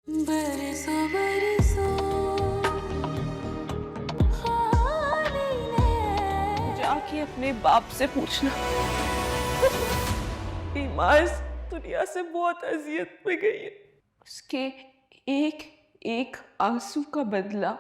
बरसों बरसों खाली ने जाके अपने बाप से पूछना कि माँ इस दुनिया से बहुत अजियत में गई है। उसके एक एक आंसू का बदला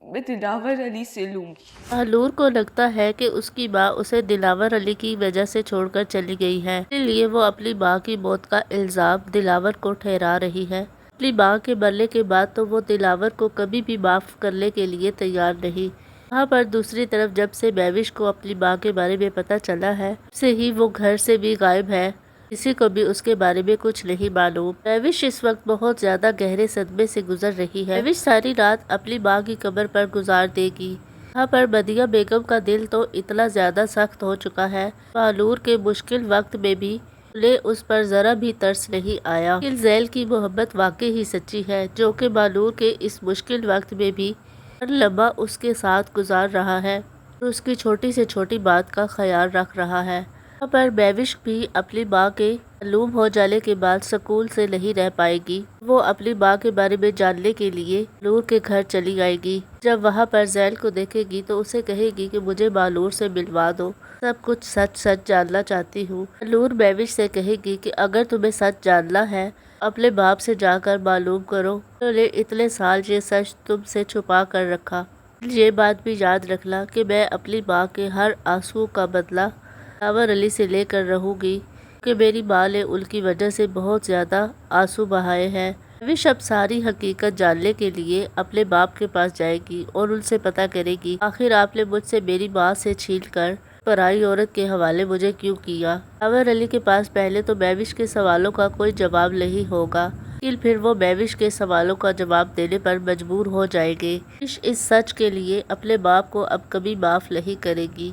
मैं दिलावर अली से लूंगी। बहलूर को लगता है कि उसकी माँ उसे दिलावर अली की वजह से छोड़कर चली गई है, इसलिए वो अपनी माँ की मौत का इल्जाम दिलावर को ठहरा रही है। अपनी माँ के मरने के बाद तो वो दिलावर को कभी भी माफ करने के लिए तैयार नहीं। वहाँ पर दूसरी तरफ जब से महविश को अपनी माँ के बारे में पता चला है, से ही वो घर से भी गायब है। किसी को भी उसके बारे में कुछ नहीं मालूम। महविश इस वक्त बहुत ज्यादा गहरे सदमे से गुजर रही है। महविश सारी रात अपनी माँ की कब्र पर गुजार देगी। यहाँ पर बदिया बेगम का दिल तो इतना ज्यादा सख्त हो चुका है, बहलूर के मुश्किल वक्त में भी उन्हें उस पर जरा भी तरस नहीं आया। लेकिन ज़ैल की मोहब्बत वाकई ही सच्ची है, जो कि बहलूर के इस मुश्किल वक्त में भी हर लम्हा उसके साथ गुजार रहा है और उसकी छोटी से छोटी बात का ख्याल रख रहा है। यहाँ पर महविश भी अपनी माँ के मालूम हो जाने के बाद सुकून से नहीं रह पाएगी। वो अपनी माँ के बारे में जानने के लिए नूर के घर चली आएगी। जब वहाँ पर ज़ैल को देखेगी तो उसे कहेगी कि मुझे मालूर से मिलवा दो, सब कुछ सच सच जानना चाहती हूँ। नूर महविश से कहेगी कि अगर तुम्हें सच जानना है अपने बाप से जाकर मालूम करो, उन्होंने इतने साल ये सच तुमसे छुपा कर रखा। ये बात भी याद रखना कि मैं अपनी माँ के हर आंसू का बदला दिलावर अली से लेकर रहूंगी, कि मेरी माँ ने उनकी वजह से बहुत ज़्यादा आंसू बहाए हैं। महविश अब सारी हकीकत जानने के लिए अपने बाप के पास जाएगी और उनसे पता करेगी आखिर आपने मुझसे मेरी माँ से छीन कर पराई औरत के हवाले मुझे क्यों किया। दिलावर अली के पास पहले तो महविश के सवालों का कोई जवाब नहीं होगा, लेकिन फिर वो महविश के सवालों का जवाब देने पर मजबूर हो जाएंगे। महविश इस सच के लिए अपने बाप को अब कभी माफ नहीं करेगी।